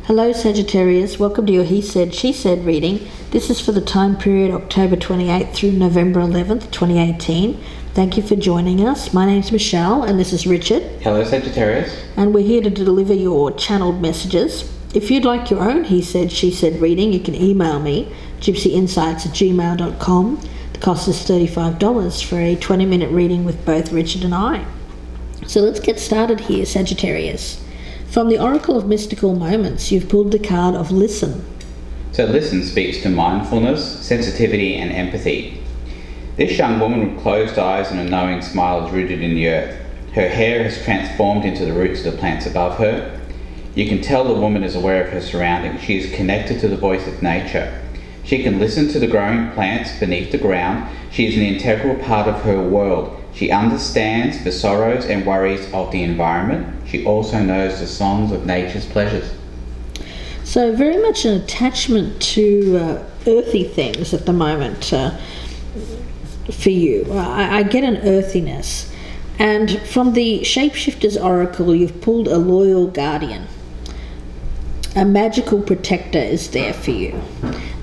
Hello Sagittarius, welcome to your He Said, She Said reading. This is for the time period October 28th through November 11th, 2018. Thank you for joining us. My name's Michelle and this is Richard. Hello Sagittarius. And we're here to deliver your channeled messages. If you'd like your own He Said, She Said reading, you can email me, gypsyinsights@gmail.com. The cost is $35 for a 20-minute reading with both Richard and I. So let's get started here, Sagittarius. From the Oracle of Mystical Moments, you've pulled the card of Listen. So listen speaks to mindfulness, sensitivity and empathy. This young woman with closed eyes and a knowing smile is rooted in the earth. Her hair has transformed into the roots of the plants above her. You can tell the woman is aware of her surroundings. She is connected to the voice of nature. She can listen to the growing plants beneath the ground. She is an integral part of her world. She understands the sorrows and worries of the environment. She also knows the songs of nature's pleasures. So very much an attachment to earthy things at the moment for you. I get an earthiness. And from the Shapeshifter's Oracle, you've pulled a loyal guardian. A magical protector is there for you.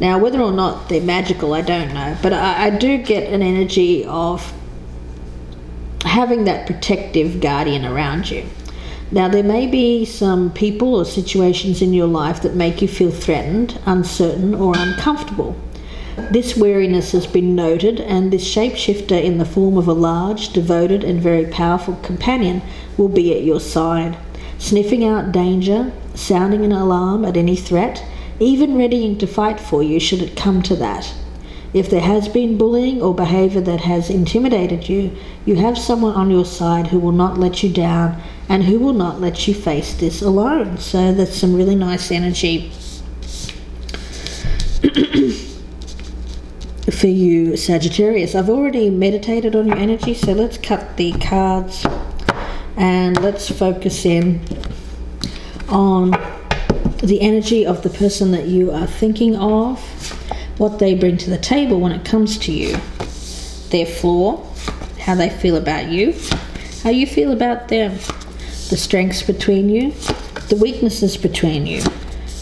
Now, whether or not they're magical, I don't know. But I do get an energy of having that protective guardian around you. Now, there may be some people or situations in your life that make you feel threatened, uncertain, or uncomfortable. This wariness has been noted, and this shapeshifter in the form of a large, devoted, and very powerful companion will be at your side, sniffing out danger, sounding an alarm at any threat, even readying to fight for you should it come to that. If there has been bullying or behavior that has intimidated you, you have someone on your side who will not let you down and who will not let you face this alone. So that's some really nice energy for you, Sagittarius. I've already meditated on your energy, so let's cut the cards and let's focus in on the energy of the person that you are thinking of, what they bring to the table when it comes to you, their flaw, how they feel about you, how you feel about them, the strengths between you, the weaknesses between you,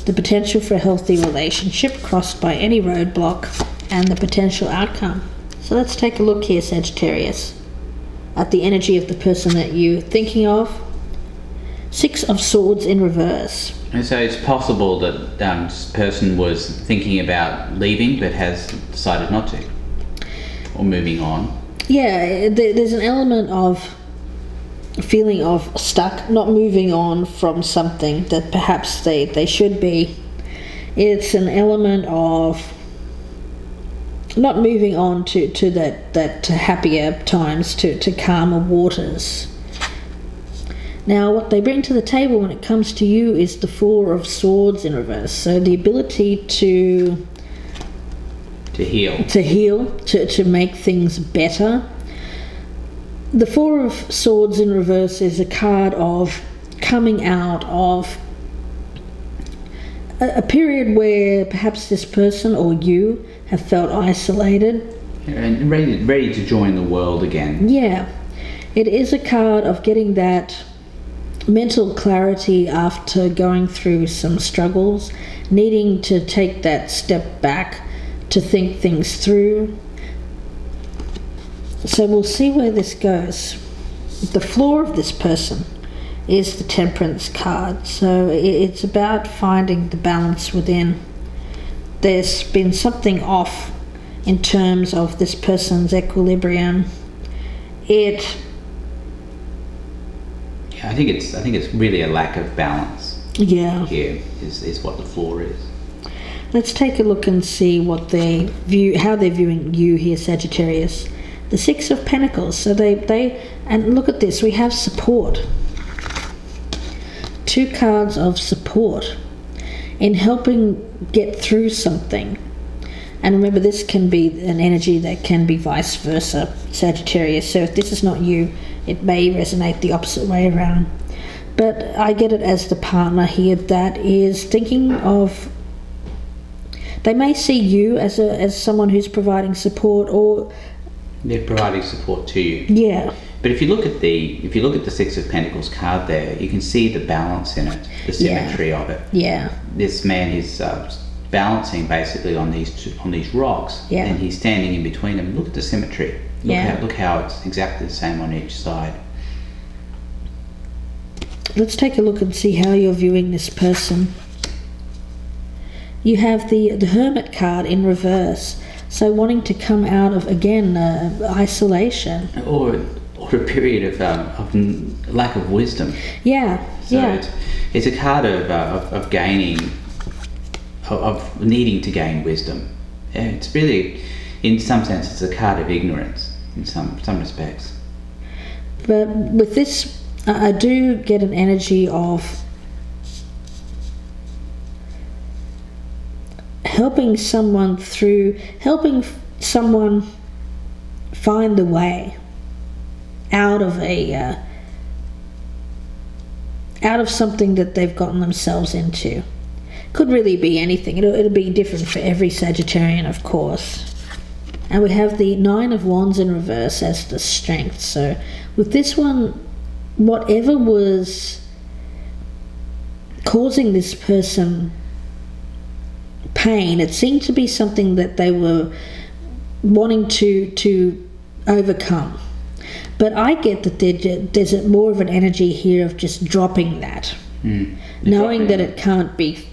the potential for a healthy relationship crossed by any roadblock, and the potential outcome. So let's take a look here, Sagittarius, at the energy of the person that you're thinking of. Six of Swords in reverse. And so it's possible that this person was thinking about leaving but has decided not to, or moving on. Yeah, there's an element of feeling of stuck, not moving on from something that perhaps they should be. It's an element of not moving on to that happier times, to calmer waters. Now, what they bring to the table when it comes to you is the Four of Swords in reverse. So the ability to heal, to make things better. The Four of Swords in reverse is a card of coming out of a period where perhaps this person or you have felt isolated. And ready to join the world again. Yeah. It is a card of getting that mental clarity after going through some struggles, needing to take that step back to think things through. So we'll see where this goes. The flaw of this person is the Temperance card. So it's about finding the balance within. There's been something off in terms of this person's equilibrium. I think it's really a lack of balance. Yeah. Here is what the flaw is. Let's take a look and see what they view, how they're viewing you here, Sagittarius. The Six of Pentacles. So and look at this, we have support. Two cards of support in helping get through something. And remember, this can be an energy that can be vice versa, Sagittarius. So if this is not you, it may resonate the opposite way around. But I get it as the partner here that is thinking of, they may see you as someone who's providing support, or they're providing support to you. Yeah. But if you look at the Six of Pentacles card there, you can see the balance in it, the symmetry of it. Yeah. this man is balancing basically on these rocks, Yeah. and he's standing in between them. Look at the symmetry. Look how it's exactly the same on each side. Let's take a look and see how you're viewing this person. You have the Hermit card in reverse, so wanting to come out of, again, isolation. Or a period of lack of wisdom. Yeah, So yeah. it's a card of gaining, of needing to gain wisdom. It's really, in some sense, it's a card of ignorance in some respects. But with this, I do get an energy of helping someone find the way out of something that they've gotten themselves into. Could really be anything. It'll be different for every Sagittarian, of course. And we have the Nine of Wands in reverse as the strength. So with this one, whatever was causing this person pain, it seemed to be something that they were wanting to overcome. But I get that there's more of an energy here of just dropping that, knowing that it can't be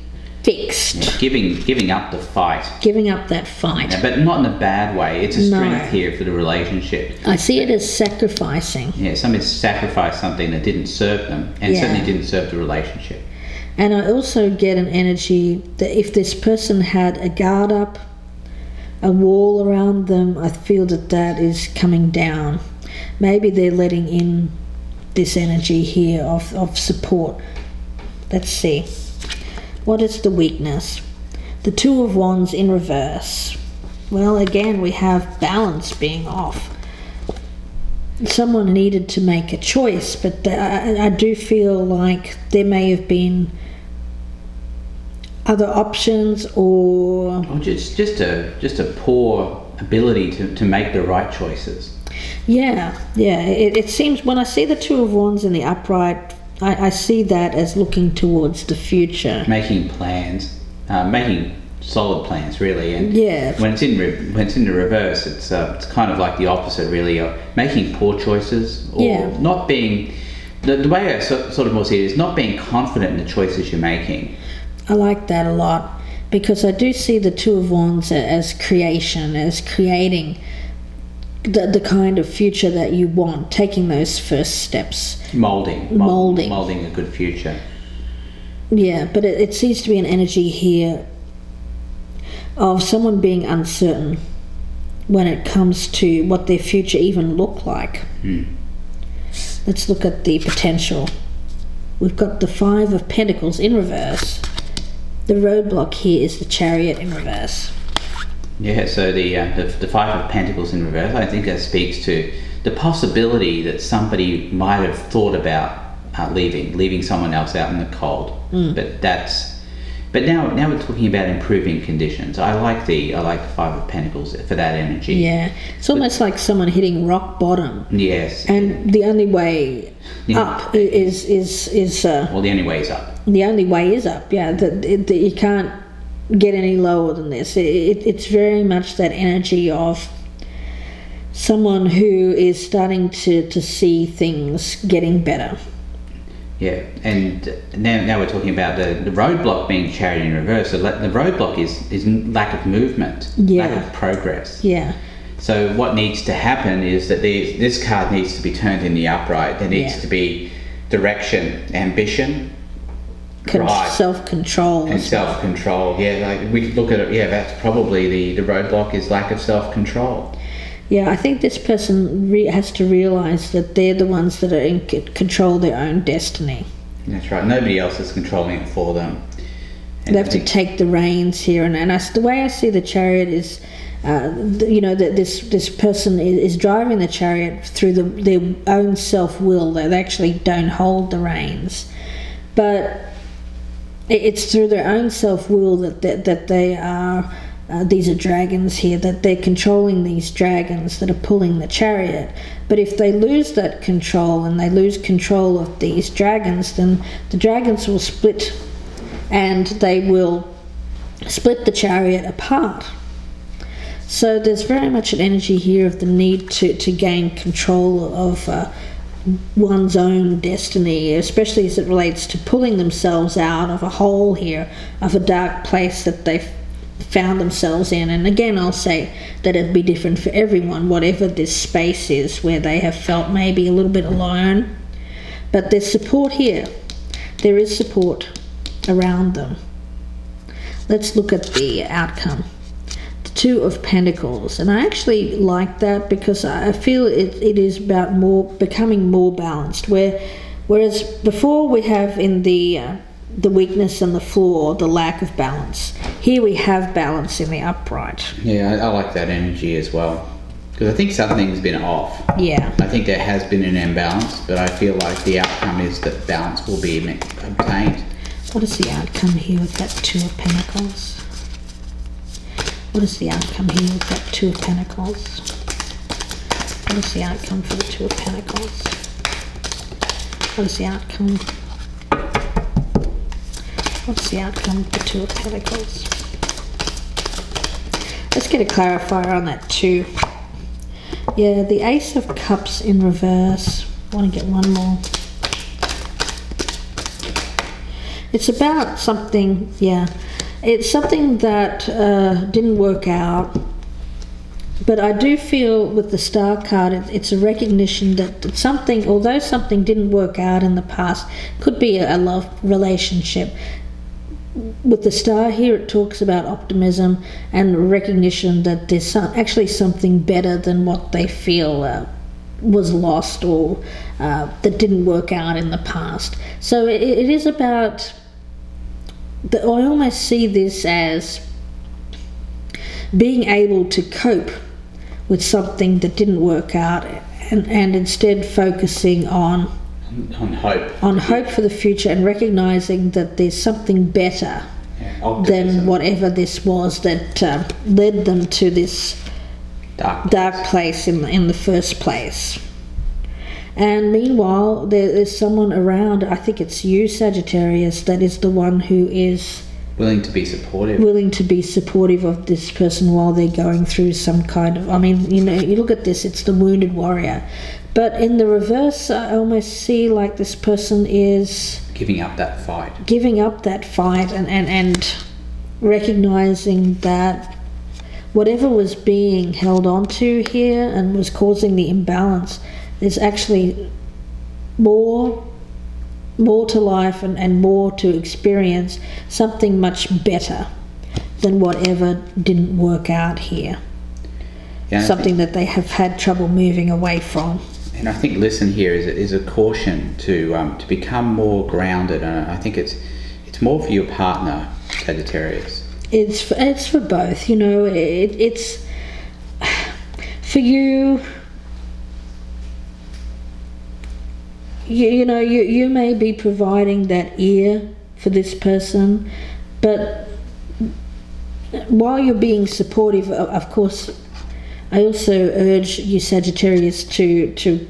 fixed. Giving up the fight. Giving up that fight. Yeah, but not in a bad way. It's a strength here for the relationship. I see it as sacrificing. Yeah, somebody sacrificed something that didn't serve them, and certainly didn't serve the relationship. And I also get an energy that if this person had a guard up, a wall around them, I feel that is coming down. Maybe they're letting in this energy here of support. Let's see. What is the weakness? The Two of Wands in reverse. Well, again, we have balance being off. Someone needed to make a choice, but I do feel like there may have been other options, or just a poor ability to make the right choices. Yeah. It seems when I see the Two of Wands in the upright, I see that as looking towards the future, making plans, making solid plans, really. And when it's in the reverse, it's kind of like the opposite, really, making poor choices, or not being. The way I sort of more see it is not being confident in the choices you're making. I like that a lot, because I do see the Two of Wands as creation, as creating the kind of future that you want, taking those first steps. Molding a good future. Yeah, but it seems to be an energy here of someone being uncertain when it comes to what their future even look like. Let's look at the potential. We've got the Five of Pentacles in reverse. The roadblock here is the Chariot in reverse. Yeah, so the Five of Pentacles in reverse, I think that speaks to the possibility that somebody might have thought about leaving someone else out in the cold. But now we're talking about improving conditions. I like the Five of Pentacles for that energy. Yeah, it's almost like someone hitting rock bottom. Yes. And the only way up is well, the only way is up. The only way is up. Yeah, you can't get any lower than this. It's very much that energy of someone who is starting to see things getting better. Yeah, and now we're talking about the roadblock being Chariot in reverse. So the roadblock is lack of movement, lack of progress. Yeah. So what needs to happen is that this card needs to be turned in the upright. There needs to be direction, ambition, self-control. And self-control. Yeah, like we could look at it. Yeah, that's probably the roadblock is lack of self-control. Yeah, I think this person has to realise that they're the ones that are in control of their own destiny. That's right. Nobody else is controlling it for them. And they have to take the reins here. And the way I see the Chariot is, that this person is driving the Chariot through their own self-will. They actually don't hold the reins. But it's through their own self-will that they are... these are dragons here, that they're controlling these dragons that are pulling the Chariot. But if they lose that control and they lose control of these dragons, then the dragons will split and they will split the chariot apart. So there's very much an energy here of the need to gain control of one's own destiny, especially as it relates to pulling themselves out of a hole here, of a dark place that they've found themselves in. And again, I'll say that it'd be different for everyone, whatever this space is where they have felt maybe a little bit alone. But there's support here. There is support around them. Let's look at the outcome. The Two of Pentacles. And I actually like that because I feel it is about becoming more balanced. Whereas before we have in the weakness and the flaw, the lack of balance. Here we have balance in the upright. Yeah, I like that energy as well. Because I think something's been off. Yeah. I think there has been an imbalance, but I feel like the outcome is that balance will be obtained. What is the outcome here with that Two of Pentacles? What is the outcome here with that Two of Pentacles? What is the outcome for the Two of Pentacles? What is the outcome? What's the outcome of the Two of Pentacles? Let's get a clarifier on that too. Yeah, the Ace of Cups in reverse. I want to get one more. It's about something, yeah. It's something that didn't work out. But I do feel with the Star card, it's a recognition that something, although something didn't work out in the past, could be a love relationship. With the Star here, it talks about optimism and recognition that there's actually something better than what they feel was lost or that didn't work out in the past. So it is about, I almost see this as being able to cope with something that didn't work out and instead focusing on hope for the future and recognizing that there's something better than whatever this was that led them to this dark place in the first place. And meanwhile, there's someone around, I think it's you, Sagittarius, that is the one who is willing to be supportive. Willing to be supportive of this person while they're going through some kind of, I mean, you know, you look at this, it's the wounded warrior. But in the reverse, I almost see like this person is giving up that fight. Giving up that fight and recognizing that whatever was being held on to here and was causing the imbalance, there's actually more to life and more to experience, something much better than whatever didn't work out here. Yeah, something that they have had trouble moving away from. And I think listen here is a caution to become more grounded, and I think it's more for your partner, Sagittarius. It's for both, you know. It's for you. You know, you may be providing that ear for this person, but while you're being supportive, of course, I also urge you, Sagittarius, to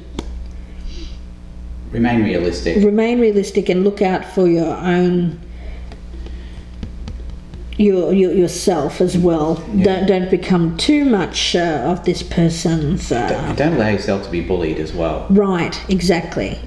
remain realistic. Remain realistic and look out for your own, yourself as well. Yeah. Don't become too much of this person's. Don't allow yourself to be bullied as well. Right. Exactly.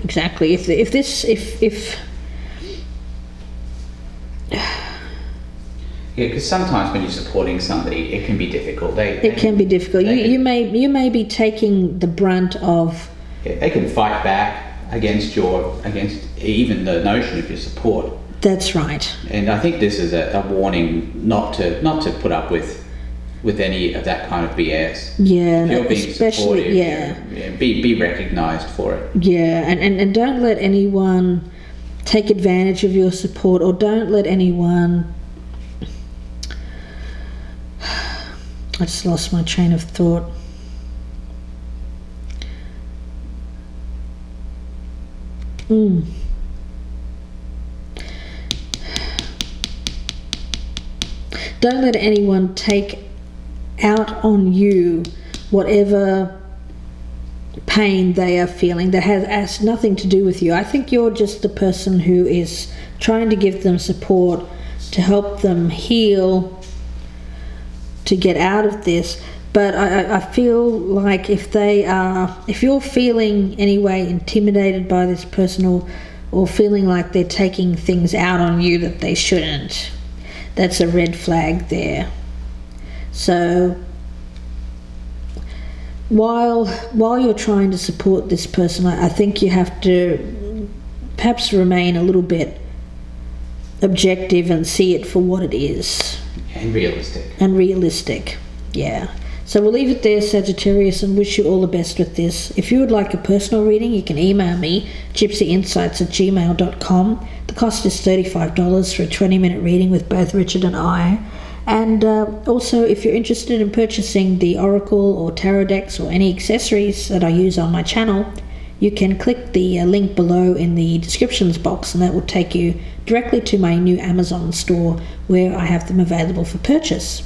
Yeah, because sometimes when you're supporting somebody, it can be difficult. It can be difficult. You may be taking the brunt of. Yeah, they can fight back against even the notion of your support. That's right. And I think this is a warning not to put up with any of that kind of BS. Yeah, if you're being supportive, be recognised for it. Yeah, and don't let anyone take advantage of your support, or don't let anyone. I just lost my train of thought. Don't let anyone take out on you whatever pain they are feeling that has nothing to do with you. I think you're just the person who is trying to give them support to help them heal, to get out of this. But I feel like if you're feeling anyway intimidated by this person, or feeling like they're taking things out on you that they shouldn't, that's a red flag there. So while you're trying to support this person, I think you have to perhaps remain a little bit objective and see it for what it is. And realistic. And realistic, yeah. So we'll leave it there, Sagittarius, and wish you all the best with this. If you would like a personal reading, you can email me, gypsyinsights@gmail.com. The cost is $35 for a 20-minute reading with both Richard and I. And also, if you're interested in purchasing the Oracle or Tarot decks or any accessories that I use on my channel, you can click the link below in the descriptions box, and that will take you directly to my new Amazon store where I have them available for purchase.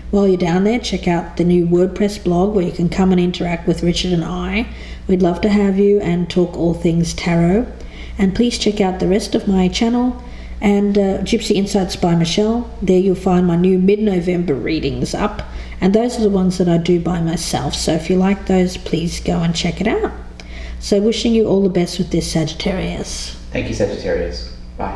While you're down there, check out the new WordPress blog where you can come and interact with Richard and I. We'd love to have you and talk all things tarot. And please check out the rest of my channel and Gypsy Insights by Michelle. There you'll find my new mid-November readings up, and those are the ones that I do by myself. So if you like those, please go and check it out. So wishing you all the best with this, Sagittarius. Thank you, Sagittarius. Bye.